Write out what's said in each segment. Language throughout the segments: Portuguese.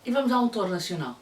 e vamos ao autor nacional.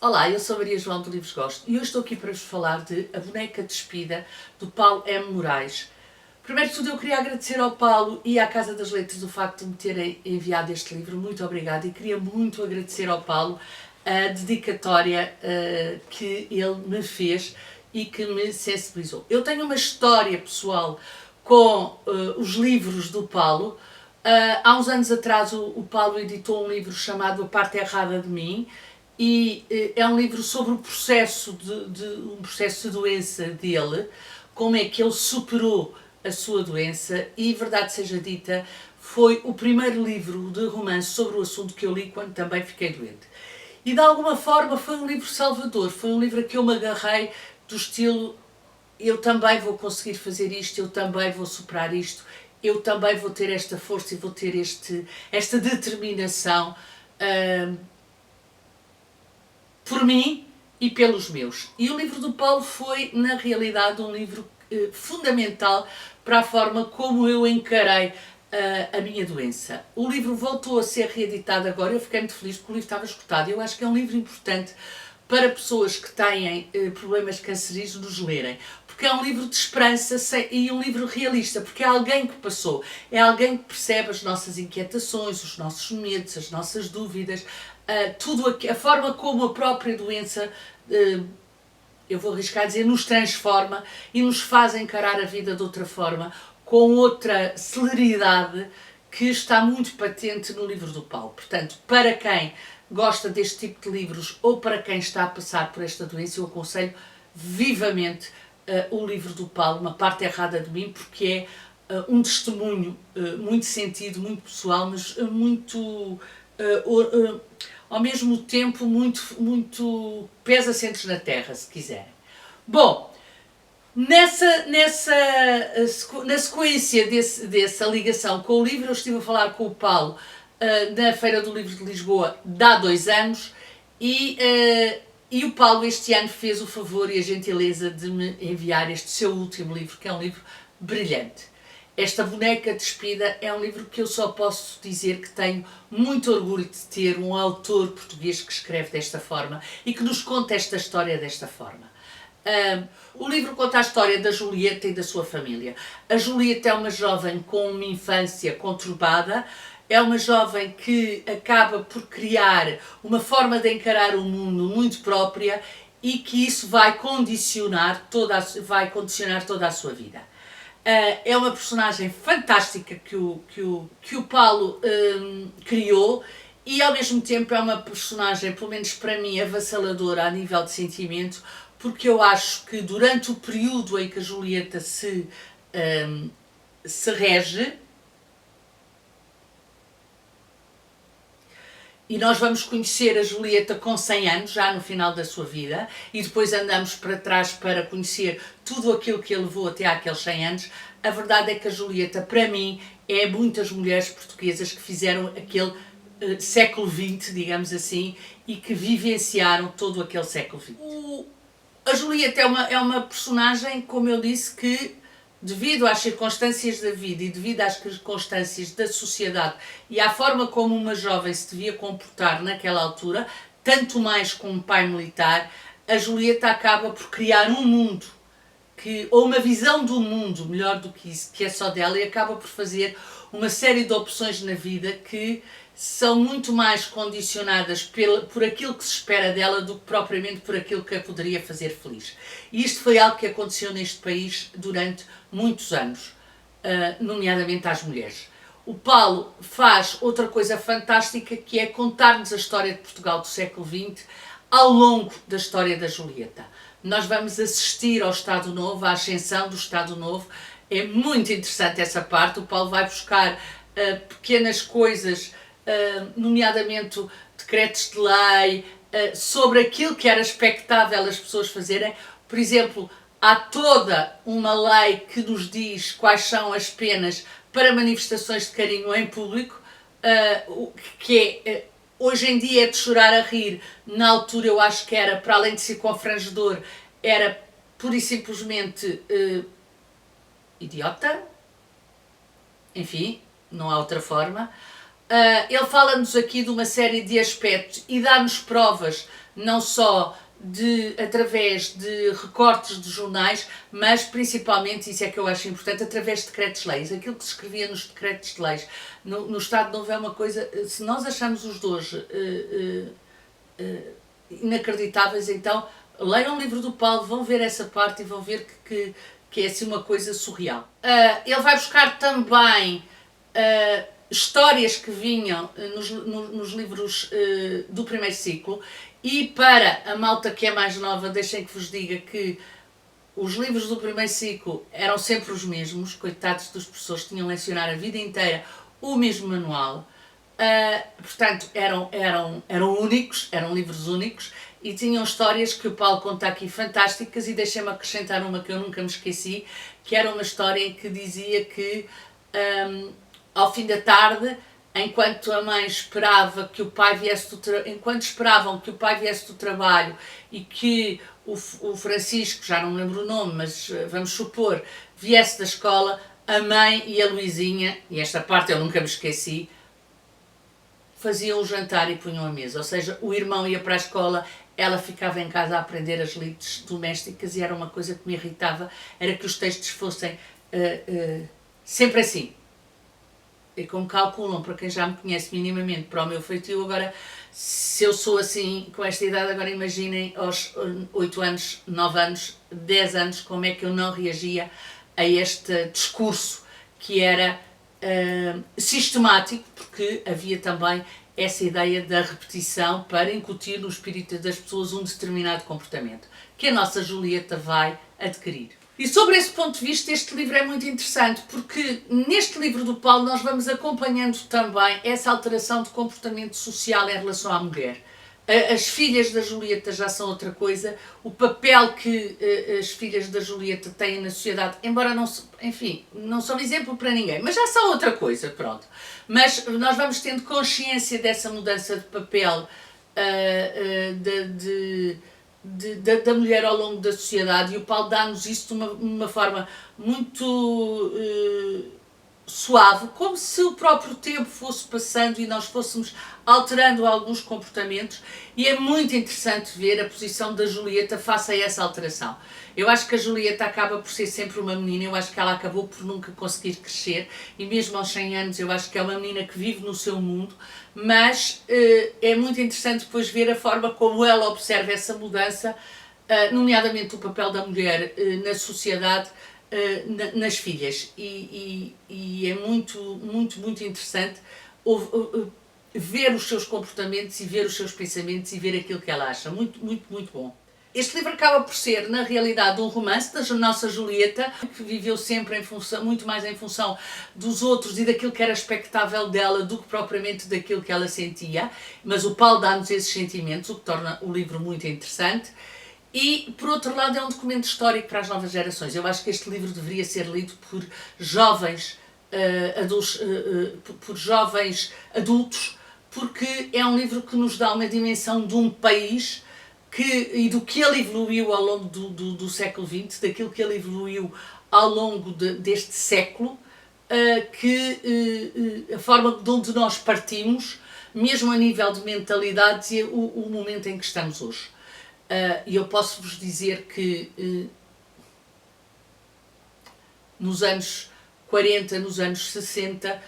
Olá, eu sou Maria João do Livros Gosto e hoje estou aqui para vos falar de A Boneca Despida, do Paulo M. Moraes. Primeiro de tudo, eu queria agradecer ao Paulo e à Casa das Letras o facto de me terem enviado este livro. Muito obrigada, e queria muito agradecer ao Paulo a dedicatória que ele me fez e que me sensibilizou. Eu tenho uma história pessoal com os livros do Paulo. Há uns anos atrás o Paulo editou um livro chamado A Parte Errada de Mim, e é um livro sobre o processo um processo de doença dele, como é que ele superou a sua doença, e verdade seja dita, foi o primeiro livro de romance sobre o assunto que eu li quando também fiquei doente. E de alguma forma foi um livro salvador, foi um livro a que eu me agarrei do estilo: eu também vou conseguir fazer isto, eu também vou superar isto, eu também vou ter esta força e vou ter esta determinação por mim e pelos meus. E o livro do Paulo foi, na realidade, um livro fundamental para a forma como eu encarei a minha doença. O livro voltou a ser reeditado agora, eu fiquei muito feliz porque o livro estava esgotado. Eu acho que é um livro importante para pessoas que têm problemas cancerígenos lerem, porque é um livro de esperança e um livro realista, porque é alguém que passou, é alguém que percebe as nossas inquietações, os nossos medos, as nossas dúvidas, a forma como a própria doença, eu vou arriscar dizer, nos transforma e nos faz encarar a vida de outra forma, com outra celeridade que está muito patente no livro do Paulo. Portanto, para quem gosta deste tipo de livros ou para quem está a passar por esta doença, eu aconselho vivamente o livro do Paulo, Uma Parte Errada de Mim, porque é um testemunho muito sentido, muito pessoal, mas muito ao mesmo tempo muito pés assentos na terra, se quiserem. Bom, na sequência dessa ligação com o livro, eu estive a falar com o Paulo na Feira do Livro de Lisboa há 2 anos, e o Paulo este ano fez o favor e a gentileza de me enviar este seu último livro, que é um livro brilhante. Esta Boneca Despida é um livro que eu só posso dizer que tenho muito orgulho de ter um autor português que escreve desta forma e que nos conta esta história desta forma. O livro conta a história da Julieta e da sua família. A Julieta é uma jovem com uma infância conturbada, é uma jovem que acaba por criar uma forma de encarar o mundo muito própria e que isso vai condicionar toda a sua vida. É uma personagem fantástica que o Paulo criou, e ao mesmo tempo é uma personagem, pelo menos para mim, avassaladora a nível de sentimento, porque eu acho que durante o período em que a Julieta se rege, e nós vamos conhecer a Julieta com 100 anos, já no final da sua vida, e depois andamos para trás para conhecer tudo aquilo que a levou até àqueles 100 anos. A verdade é que a Julieta, para mim, é muitas mulheres portuguesas que fizeram aquele século XX, digamos assim, e que vivenciaram todo aquele século XX. A Julieta é uma personagem, como eu disse, que devido às circunstâncias da vida e devido às circunstâncias da sociedade e à forma como uma jovem se devia comportar naquela altura, tanto mais com um pai militar, a Julieta acaba por criar um mundo, ou uma visão do mundo, melhor do que isso, que é só dela, e acaba por fazer uma série de opções na vida que são muito mais condicionadas por aquilo que se espera dela do que propriamente por aquilo que a poderia fazer feliz. E isto foi algo que aconteceu neste país durante muitos anos, nomeadamente às mulheres. O Paulo faz outra coisa fantástica, que é contar-nos a história de Portugal do século XX ao longo da história da Julieta. Nós vamos assistir ao Estado Novo, à ascensão do Estado Novo. É muito interessante essa parte. O Paulo vai buscar pequenas coisas, nomeadamente decretos de lei, sobre aquilo que era expectável as pessoas fazerem. Por exemplo, há toda uma lei que nos diz quais são as penas para manifestações de carinho em público, que é hoje em dia é de chorar a rir, na altura eu acho que era, para além de ser confrangedor, era pura e simplesmente idiota, enfim, não há outra forma. Ele fala-nos aqui de uma série de aspectos e dá-nos provas, não só através de recortes de jornais, mas principalmente, isso é que eu acho importante, através de decretos-leis. Aquilo que se escrevia nos decretos de leis. No Estado Novo é uma coisa, se nós achamos os dois inacreditáveis, então leiam o livro do Paulo, vão ver essa parte e vão ver que é assim uma coisa surreal. Ele vai buscar também histórias que vinham nos livros do primeiro ciclo, e para a malta que é mais nova, deixem que vos diga que os livros do primeiro ciclo eram sempre os mesmos, coitados dos professores, tinham a lecionar a vida inteira o mesmo manual, portanto eram únicos, eram livros únicos, e tinham histórias que o Paulo conta aqui fantásticas, e deixem-me acrescentar uma que eu nunca me esqueci, que era uma história em que dizia que ao fim da tarde, enquanto a mãe esperava que o pai viesse enquanto esperavam que o pai viesse do trabalho e que o Francisco, já não me lembro o nome, mas vamos supor, viesse da escola, a mãe e a Luizinha, e esta parte eu nunca me esqueci, faziam o jantar e punham a mesa. Ou seja, o irmão ia para a escola, ela ficava em casa a aprender as lides domésticas, e era uma coisa que me irritava, era que os textos fossem sempre assim. E como calculam, para quem já me conhece minimamente, para o meu feitio, agora, se eu sou assim, com esta idade, agora imaginem aos 8 anos, 9 anos, 10 anos, como é que eu não reagia a este discurso que era sistemático, porque havia também essa ideia da repetição para incutir no espírito das pessoas um determinado comportamento, que a nossa Julieta vai adquirir. E sobre esse ponto de vista, este livro é muito interessante, porque neste livro do Paulo nós vamos acompanhando também essa alteração de comportamento social em relação à mulher. As filhas da Julieta já são outra coisa, o papel que as filhas da Julieta têm na sociedade, embora não, enfim, não são exemplo para ninguém, mas já são outra coisa, pronto. Mas nós vamos tendo consciência dessa mudança de papel da mulher ao longo da sociedade, e o Paulo dá-nos isso de uma forma muito suave, como se o próprio tempo fosse passando e nós fôssemos alterando alguns comportamentos, e é muito interessante ver a posição da Julieta face a essa alteração. Eu acho que a Julieta acaba por ser sempre uma menina, eu acho que ela acabou por nunca conseguir crescer, e mesmo aos 100 anos eu acho que é uma menina que vive no seu mundo, mas é muito interessante depois ver a forma como ela observa essa mudança, nomeadamente o papel da mulher na sociedade, nas filhas, e é muito interessante ver os seus comportamentos e ver os seus pensamentos e ver aquilo que ela acha. Muito bom. Este livro acaba por ser, na realidade, um romance da nossa Julieta, que viveu sempre muito mais em função dos outros e daquilo que era expectável dela do que propriamente daquilo que ela sentia, mas o Paulo dá-nos esses sentimentos, o que torna o livro muito interessante. E, por outro lado, é um documento histórico para as novas gerações. Eu acho que este livro deveria ser lido por jovens adultos, porque é um livro que nos dá uma dimensão de um país e do que ele evoluiu ao longo do século XX, daquilo que ele evoluiu ao longo deste século, a forma de onde nós partimos, mesmo a nível de mentalidades, e o momento em que estamos hoje. E eu posso vos dizer que nos anos 40, nos anos 60,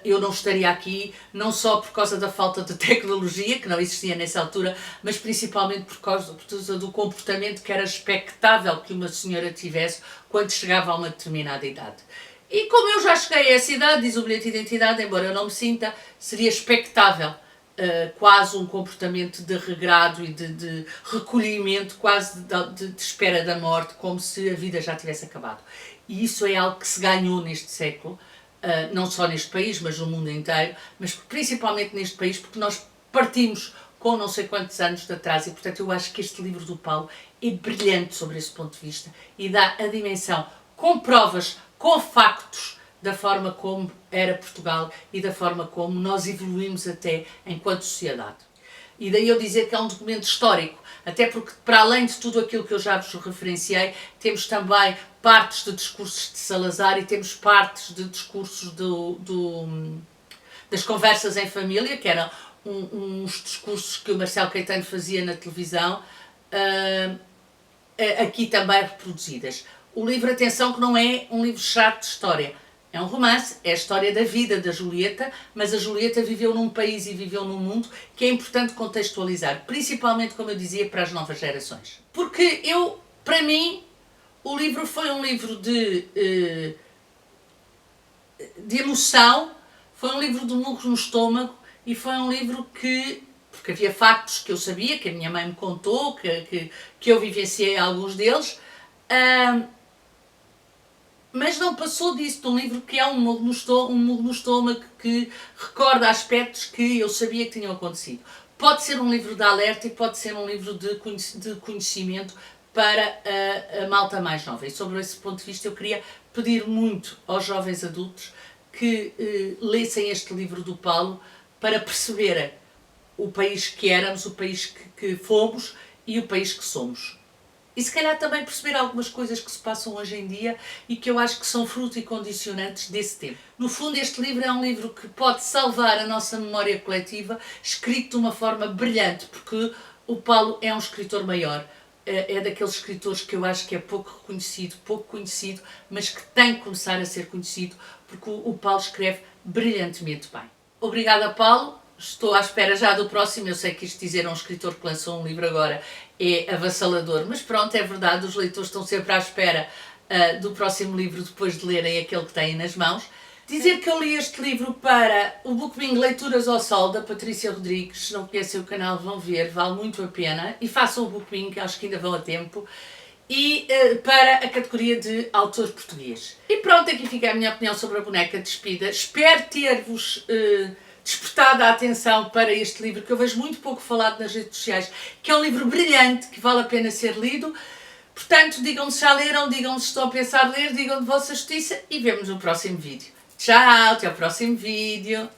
eu não estaria aqui, não só por causa da falta de tecnologia, que não existia nessa altura, mas principalmente por causa do comportamento que era expectável que uma senhora tivesse quando chegava a uma determinada idade. E como eu já cheguei a essa idade, diz o bilhete de identidade, embora eu não me sinta, seria expectável quase um comportamento de regrado e de recolhimento, quase de espera da morte, como se a vida já tivesse acabado. E isso é algo que se ganhou neste século, não só neste país, mas no mundo inteiro, mas principalmente neste país, porque nós partimos com não sei quantos anos de atraso, e portanto eu acho que este livro do Paulo é brilhante sobre esse ponto de vista e dá a dimensão, com provas, com factos, da forma como era Portugal e da forma como nós evoluímos até enquanto sociedade. E daí eu dizer que é um documento histórico, até porque, para além de tudo aquilo que eu já vos referenciei, temos também partes de discursos de Salazar e temos partes de discursos das conversas em família, que eram uns discursos que o Marcelo Caetano fazia na televisão, aqui também reproduzidas. O livro, atenção, que não é um livro chato de história. É um romance, é a história da vida da Julieta, mas a Julieta viveu num país e viveu num mundo que é importante contextualizar, principalmente, como eu dizia, para as novas gerações. Porque para mim, o livro foi um livro de emoção, foi um livro de murro no estômago e foi um livro porque havia factos que eu sabia, que a minha mãe me contou, que eu vivenciei alguns deles, mas não passou disso, de um livro que é um murro no estômago, que recorda aspectos que eu sabia que tinham acontecido. Pode ser um livro de alerta e pode ser um livro de conhecimento para a malta mais nova. E sobre esse ponto de vista eu queria pedir muito aos jovens adultos que lessem este livro do Paulo para perceberem o país que éramos, o país que fomos e o país que somos. E se calhar também perceber algumas coisas que se passam hoje em dia e que eu acho que são fruto e condicionantes desse tempo. No fundo, este livro é um livro que pode salvar a nossa memória coletiva, escrito de uma forma brilhante, porque o Paulo é um escritor maior. É daqueles escritores que eu acho que é pouco conhecido, mas que tem que começar a ser conhecido, porque o Paulo escreve brilhantemente bem. Obrigada, Paulo. Estou à espera já do próximo. Eu sei que isto dizer a um escritor que lançou um livro agora é avassalador, mas pronto, é verdade, os leitores estão sempre à espera do próximo livro depois de lerem aquele que têm nas mãos. Dizer que eu li este livro para o Bookbing Leituras ao Sol, da Patrícia Rodrigues. Se não conhecem o canal, vão ver, vale muito a pena. E façam o Bookbing, acho que ainda vão a tempo. E para a categoria de autor português. E pronto, aqui fica a minha opinião sobre a Boneca Despida. Espero ter-vos despertado a atenção para este livro, que eu vejo muito pouco falado nas redes sociais, que é um livro brilhante, que vale a pena ser lido. Portanto, digam-me se já leram, digam-me se estão a pensar ler, digam de vossa justiça e vemos no próximo vídeo. Tchau, até ao próximo vídeo.